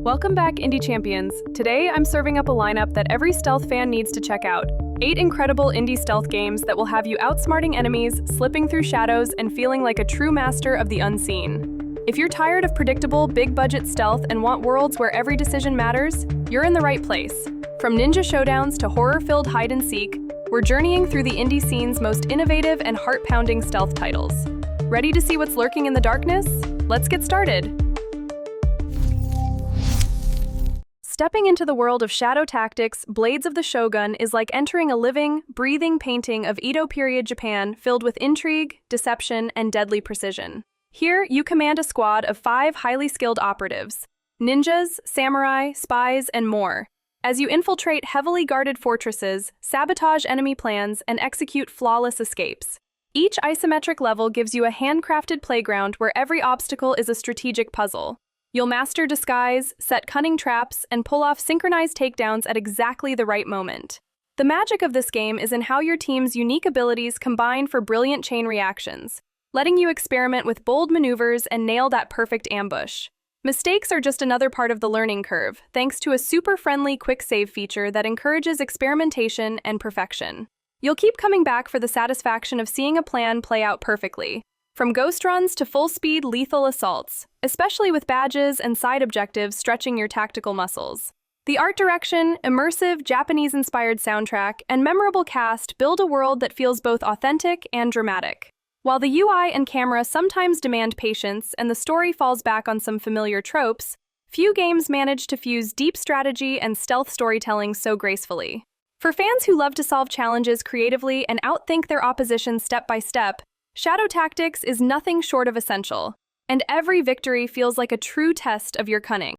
Welcome back, Indie Champions. Today, I'm serving up a lineup that every stealth fan needs to check out. 8 incredible indie stealth games that will have you outsmarting enemies, slipping through shadows, and feeling like a true master of the unseen. If you're tired of predictable, big-budget stealth and want worlds where every decision matters, you're in the right place. From ninja showdowns to horror-filled hide-and-seek, we're journeying through the indie scene's most innovative and heart-pounding stealth titles. Ready to see what's lurking in the darkness? Let's get started! Stepping into the world of shadow tactics, Blades of the Shogun is like entering a living, breathing painting of Edo period Japan filled with intrigue, deception, and deadly precision. Here, you command a squad of 5 highly skilled operatives, ninjas, samurai, spies, and more, as you infiltrate heavily guarded fortresses, sabotage enemy plans, and execute flawless escapes. Each isometric level gives you a handcrafted playground where every obstacle is a strategic puzzle. You'll master disguise, set cunning traps, and pull off synchronized takedowns at exactly the right moment. The magic of this game is in how your team's unique abilities combine for brilliant chain reactions, letting you experiment with bold maneuvers and nail that perfect ambush. Mistakes are just another part of the learning curve, thanks to a super-friendly quick save feature that encourages experimentation and perfection. You'll keep coming back for the satisfaction of seeing a plan play out perfectly. From ghost runs to full-speed lethal assaults, especially with badges and side objectives stretching your tactical muscles. The art direction, immersive, Japanese-inspired soundtrack, and memorable cast build a world that feels both authentic and dramatic. While the UI and camera sometimes demand patience and the story falls back on some familiar tropes, few games manage to fuse deep strategy and stealth storytelling so gracefully. For fans who love to solve challenges creatively and outthink their opposition step by step, Shadow Tactics is nothing short of essential, and every victory feels like a true test of your cunning.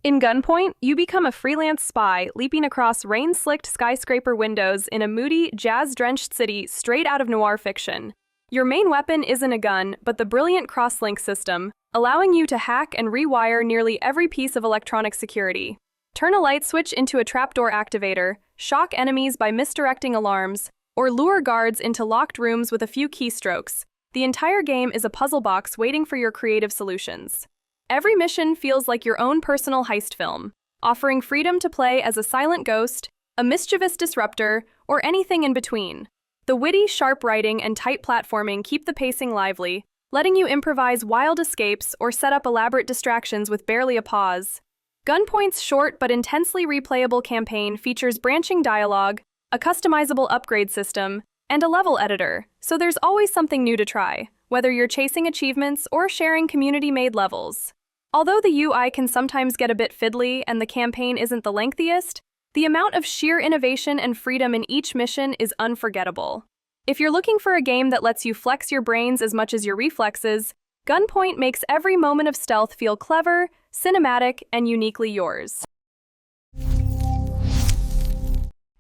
In Gunpoint, you become a freelance spy leaping across rain-slicked skyscraper windows in a moody, jazz-drenched city straight out of noir fiction. Your main weapon isn't a gun, but the brilliant crosslink system, allowing you to hack and rewire nearly every piece of electronic security. Turn a light switch into a trapdoor activator, shock enemies by misdirecting alarms, or lure guards into locked rooms with a few keystrokes. The entire game is a puzzle box waiting for your creative solutions. Every mission feels like your own personal heist film, offering freedom to play as a silent ghost, a mischievous disruptor, or anything in between. The witty, sharp writing and tight platforming keep the pacing lively, letting you improvise wild escapes or set up elaborate distractions with barely a pause. Gunpoint's short but intensely replayable campaign features branching dialogue, a customizable upgrade system, and a level editor, so there's always something new to try, whether you're chasing achievements or sharing community-made levels. Although the UI can sometimes get a bit fiddly and the campaign isn't the lengthiest, the amount of sheer innovation and freedom in each mission is unforgettable. If you're looking for a game that lets you flex your brains as much as your reflexes, Gunpoint makes every moment of stealth feel clever, cinematic, and uniquely yours.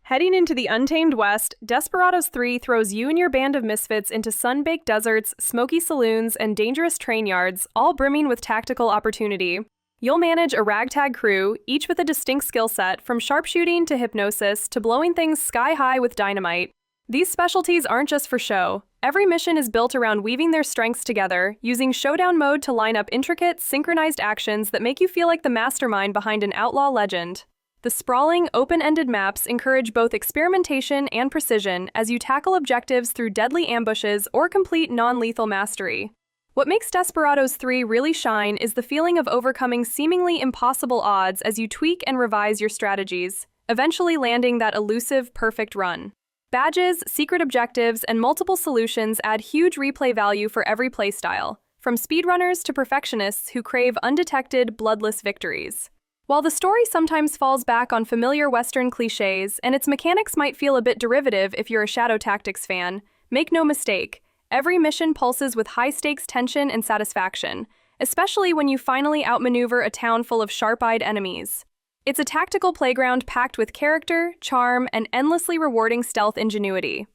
Heading into the untamed West, Desperados III throws you and your band of misfits into sun-baked deserts, smoky saloons, and dangerous train yards, all brimming with tactical opportunity. You'll manage a ragtag crew, each with a distinct skill set, from sharpshooting to hypnosis to blowing things sky-high with dynamite. These specialties aren't just for show. Every mission is built around weaving their strengths together, using showdown mode to line up intricate, synchronized actions that make you feel like the mastermind behind an outlaw legend. The sprawling, open-ended maps encourage both experimentation and precision as you tackle objectives through deadly ambushes or complete non-lethal mastery. What makes Desperados III really shine is the feeling of overcoming seemingly impossible odds as you tweak and revise your strategies, eventually landing that elusive, perfect run. Badges, secret objectives, and multiple solutions add huge replay value for every playstyle, from speedrunners to perfectionists who crave undetected, bloodless victories. While the story sometimes falls back on familiar Western cliches and its mechanics might feel a bit derivative if you're a Shadow Tactics fan, make no mistake, every mission pulses with high-stakes tension and satisfaction, especially when you finally outmaneuver a town full of sharp-eyed enemies. It's a tactical playground packed with character, charm, and endlessly rewarding stealth ingenuity.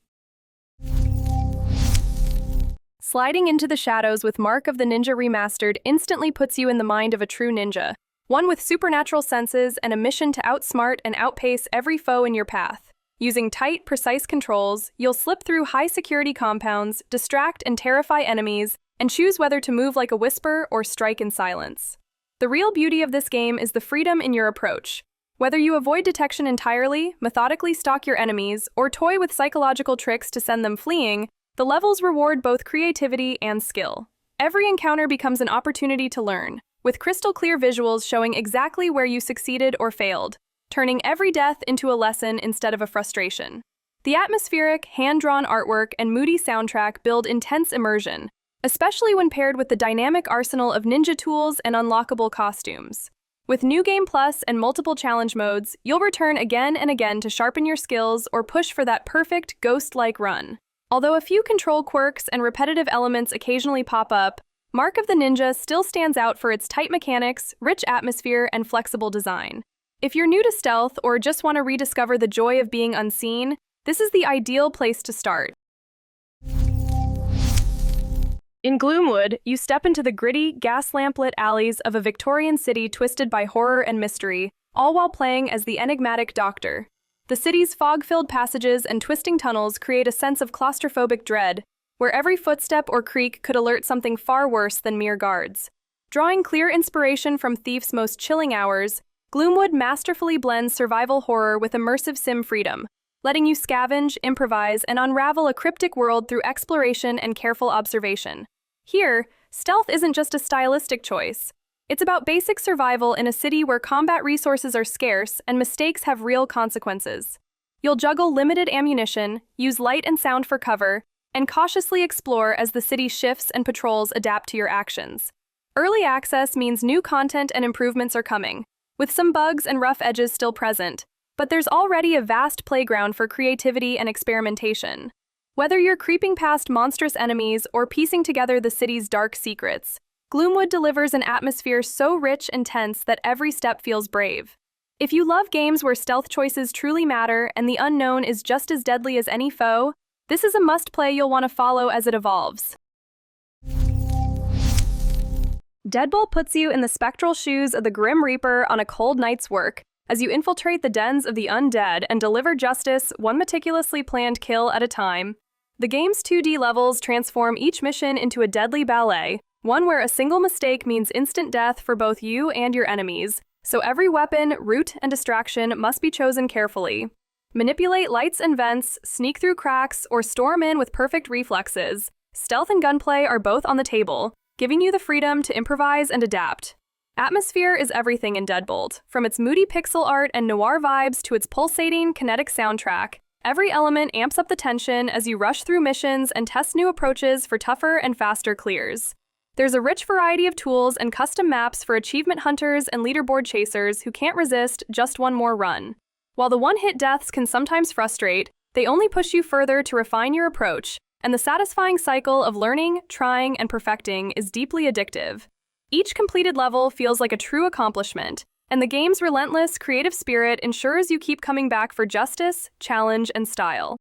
Sliding into the shadows with Mark of the Ninja Remastered instantly puts you in the mind of a true ninja. One with supernatural senses and a mission to outsmart and outpace every foe in your path. Using tight, precise controls, you'll slip through high-security compounds, distract and terrify enemies, and choose whether to move like a whisper or strike in silence. The real beauty of this game is the freedom in your approach. Whether you avoid detection entirely, methodically stalk your enemies, or toy with psychological tricks to send them fleeing, the levels reward both creativity and skill. Every encounter becomes an opportunity to learn, with crystal-clear visuals showing exactly where you succeeded or failed, turning every death into a lesson instead of a frustration. The atmospheric, hand-drawn artwork and moody soundtrack build intense immersion, especially when paired with the dynamic arsenal of ninja tools and unlockable costumes. With New Game Plus and multiple challenge modes, you'll return again and again to sharpen your skills or push for that perfect, ghost-like run. Although a few control quirks and repetitive elements occasionally pop up, Mark of the Ninja still stands out for its tight mechanics, rich atmosphere, and flexible design. If you're new to stealth or just want to rediscover the joy of being unseen, this is the ideal place to start. In Gloomwood, you step into the gritty, gas-lamp-lit alleys of a Victorian city twisted by horror and mystery, all while playing as the enigmatic Doctor. The city's fog-filled passages and twisting tunnels create a sense of claustrophobic dread, where every footstep or creak could alert something far worse than mere guards. Drawing clear inspiration from Thief's most chilling hours, Gloomwood masterfully blends survival horror with immersive sim freedom, letting you scavenge, improvise, and unravel a cryptic world through exploration and careful observation. Here, stealth isn't just a stylistic choice. It's about basic survival in a city where combat resources are scarce and mistakes have real consequences. You'll juggle limited ammunition, use light and sound for cover, and cautiously explore as the city shifts and patrols adapt to your actions. Early access means new content and improvements are coming, with some bugs and rough edges still present, but there's already a vast playground for creativity and experimentation. Whether you're creeping past monstrous enemies or piecing together the city's dark secrets, Gloomwood delivers an atmosphere so rich and tense that every step feels brave. If you love games where stealth choices truly matter and the unknown is just as deadly as any foe, this is a must-play you'll want to follow as it evolves. Deadbolt puts you in the spectral shoes of the Grim Reaper on a cold night's work, as you infiltrate the dens of the undead and deliver justice one meticulously planned kill at a time. The game's 2D levels transform each mission into a deadly ballet, one where a single mistake means instant death for both you and your enemies, so every weapon, route, and distraction must be chosen carefully. Manipulate lights and vents, sneak through cracks, or storm in with perfect reflexes. Stealth and gunplay are both on the table, giving you the freedom to improvise and adapt. Atmosphere is everything in Deadbolt, from its moody pixel art and noir vibes to its pulsating, kinetic soundtrack. Every element amps up the tension as you rush through missions and test new approaches for tougher and faster clears. There's a rich variety of tools and custom maps for achievement hunters and leaderboard chasers who can't resist just one more run. While the one-hit deaths can sometimes frustrate, they only push you further to refine your approach, and the satisfying cycle of learning, trying, and perfecting is deeply addictive. Each completed level feels like a true accomplishment, and the game's relentless, creative spirit ensures you keep coming back for justice, challenge, and style.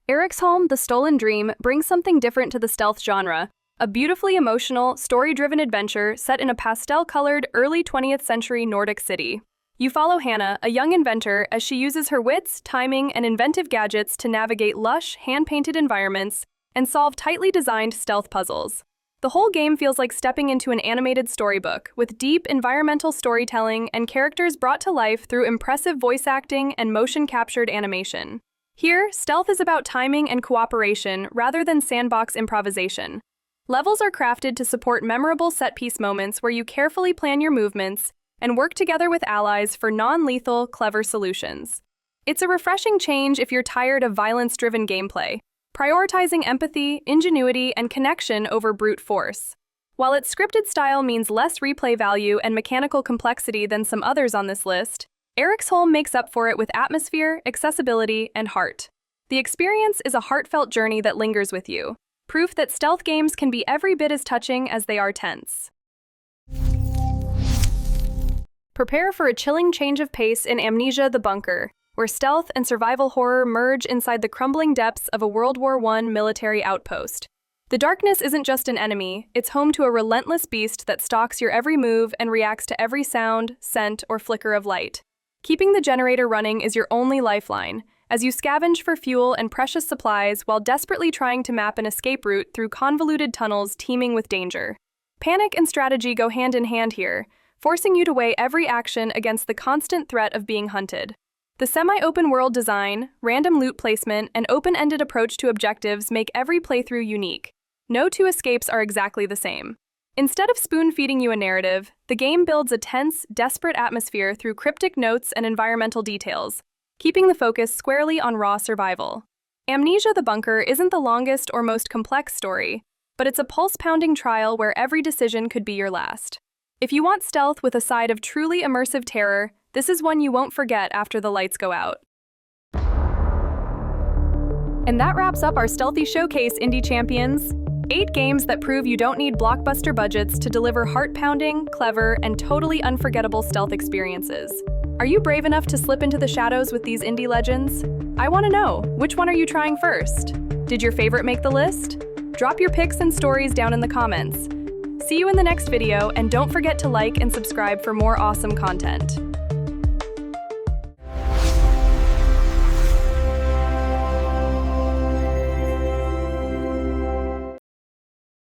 Eriksholm, The Stolen Dream brings something different to the stealth genre, a beautifully emotional, story-driven adventure set in a pastel-colored, early 20th century Nordic city. You follow Hannah, a young inventor, as she uses her wits, timing, and inventive gadgets to navigate lush, hand-painted environments and solve tightly designed stealth puzzles. The whole game feels like stepping into an animated storybook, with deep environmental storytelling and characters brought to life through impressive voice acting and motion-captured animation. Here, stealth is about timing and cooperation rather than sandbox improvisation. Levels are crafted to support memorable set-piece moments where you carefully plan your movements and work together with allies for non-lethal, clever solutions. It's a refreshing change if you're tired of violence-driven gameplay, prioritizing empathy, ingenuity, and connection over brute force. While its scripted style means less replay value and mechanical complexity than some others on this list, Eriksholm makes up for it with atmosphere, accessibility, and heart. The experience is a heartfelt journey that lingers with you, proof that stealth games can be every bit as touching as they are tense. Prepare for a chilling change of pace in Amnesia: The Bunker, where stealth and survival horror merge inside the crumbling depths of a World War I military outpost. The darkness isn't just an enemy, it's home to a relentless beast that stalks your every move and reacts to every sound, scent, or flicker of light. Keeping the generator running is your only lifeline, as you scavenge for fuel and precious supplies while desperately trying to map an escape route through convoluted tunnels teeming with danger. Panic and strategy go hand in hand here, forcing you to weigh every action against the constant threat of being hunted. The semi-open world design, random loot placement, and open-ended approach to objectives make every playthrough unique. No two escapes are exactly the same. Instead of spoon-feeding you a narrative, the game builds a tense, desperate atmosphere through cryptic notes and environmental details, keeping the focus squarely on raw survival. Amnesia: The Bunker isn't the longest or most complex story, but it's a pulse-pounding trial where every decision could be your last. If you want stealth with a side of truly immersive terror, this is one you won't forget after the lights go out. And that wraps up our Stealthy Showcase, Indie Champions. 8 games that prove you don't need blockbuster budgets to deliver heart-pounding, clever, and totally unforgettable stealth experiences. Are you brave enough to slip into the shadows with these indie legends? I want to know, which one are you trying first? Did your favorite make the list? Drop your pics and stories down in the comments. See you in the next video, and don't forget to like and subscribe for more awesome content.